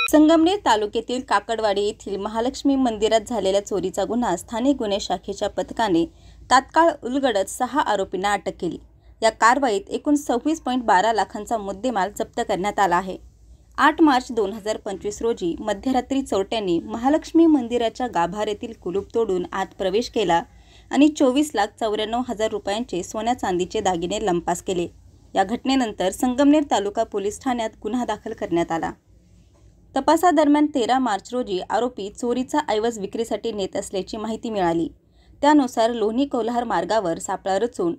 संगमनेर तालुक्यातील काकडवाडी येथील महालक्ष्मी मंदिरात झालेल्या चोरीचा गुन्हा स्थानिक गुन्हे शाखेच्या पथकाने तात्काळ उलगडत 6 आरोपींना अटक केली। या कारवाईत एकूण 26.12 लाखांचा मुद्देमाल जप्त करण्यात आला आहे। 8 मार्च 2025 रोजी मध्यरात्री चोरट्यांनी महालक्ष्मी मंदिराच्या गाभाऱ्यातील कुलूप तोडून आत प्रवेश केला आणि 24,94,000 रुपयांचे सोन्या चांदीचे दागिने लंपास केले। या घटनेनंतर संगमनेर तालुका पोलीस ठाण्यात गुन्हा दाखल करण्यात आला। तपासादरम्यान 13 मार्च रोजी आरोपी चोरीचा ऐवज विक्रीसाठी नेत असल्याची माहिती मिळाली। त्यानुसार लोणी कोल्हार मार्गावर सापळा रचून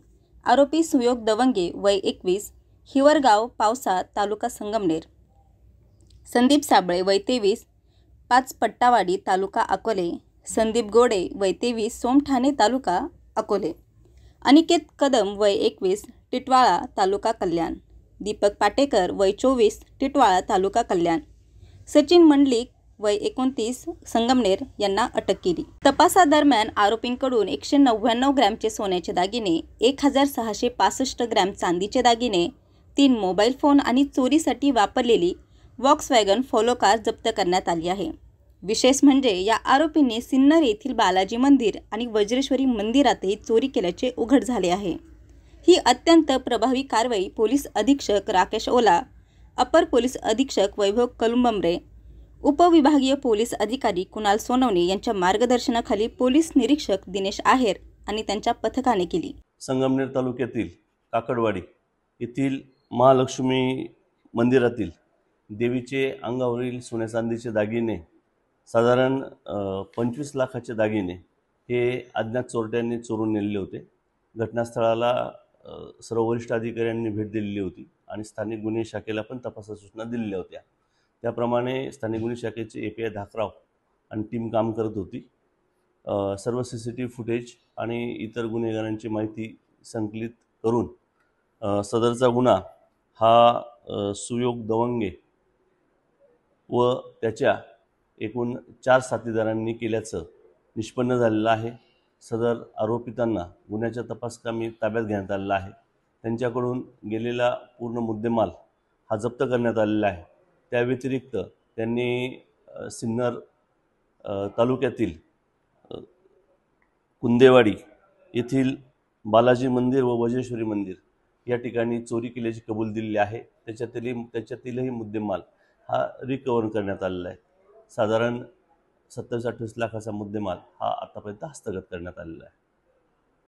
आरोपी सुयोग दवंगे वय 21 हिवरगाव पावसा तालुका संगमनेर, संदीप साबळे वय 23 पाच पट्टावाडी तालुका अकोले, संदीप गोडे वय 23 सोमठाणे तालुका अकोले, अनिकेत कदम वय 21 टिटवाळा तालुका कल्याण, दीपक पाटेकर वय 24 टिटवाळा तालुका कल्याण, सचिन मंडलिक वय 29 संगमनेर यांना अटक केली। तपासादरम्यान आरोपींकडून 199 ग्रॅमचे सोन्याचे दागिने, 1665 ग्रॅम चांदीचे दागिने, 3 मोबाईल फोन आणि चोरीसाठी वापरलेली वॉक्सवॅगन फोलो कार जप्त करण्यात आली आहे। विशेष म्हणजे या आरोपींनी सिन्नर येथील बालाजी मंदिर आणि वज्रेश्वरी मंदिरातही चोरी केल्याचे उघड झाले आहे। ही अत्यंत प्रभावी कारवाई पोलीस अधीक्षक राकेश ओला, अपर पोलीस अधीक्षक वैभव कलुंबमरे, उपविभागीय पोलीस अधिकारी कुणाल सोनवणे यांच्या मार्गदर्शनाखाली पोलीस निरीक्षक दिनेश आहेर आणि त्यांच्या पथकाने केली। संगमनेर तालुक्यातील काकडवाडी येथील महालक्ष्मी मंदिरातील देवीचे अंगावरील सोन्या चांदीचे दागिने साधारण 25 लाखाचे दागिने हे अज्ञात चोरट्यांनी चोरून नेले होते। घटनास्थळाला सर्व वरिष्ठ अधिकाऱ्यांनी भेट दिलेली होती आणि स्थानिक गुन्हे शाखेला पण तपासाच्या सूचना दिलेल्या होत्या। त्याप्रमाणे स्थानिक गुन्हे शाखेचे API धाकराव आणि टीम काम करत होती। सर्व CCTV फुटेज आणि इतर गुन्हेगारांची माहिती संकलित करून सदरचा गुन्हा हा सुयोग दवंगे व त्याच्या एकूण 4 साथीदारांनी केल्याचं निष्पन्न झालेलं आहे। सदर आरोपितांना गुन्ह्याच्या तपासकामी ताब्यात घेण्यात आलेला आहे। त्यांच्याकडून गेलेला पूर्ण मुद्देमाल हा जप्त करण्यात आलेला आहे। त्या व्यतिरिक्त त्यांनी सिन्नर तालुक्यातील कुंदेवाडी येथील बालाजी मंदिर व वज्रेश्वरी मंदिर या ठिकाणी चोरी केल्याची कबूल दिलेली आहे। त्याच्यातीलही मुद्देमाल हा रिकव्हर करण्यात आलेला आहे। साधारण 27-28 लाखाचा मुद्देमाल हा आतापर्यंत हस्तगत करण्यात आलेला आहे।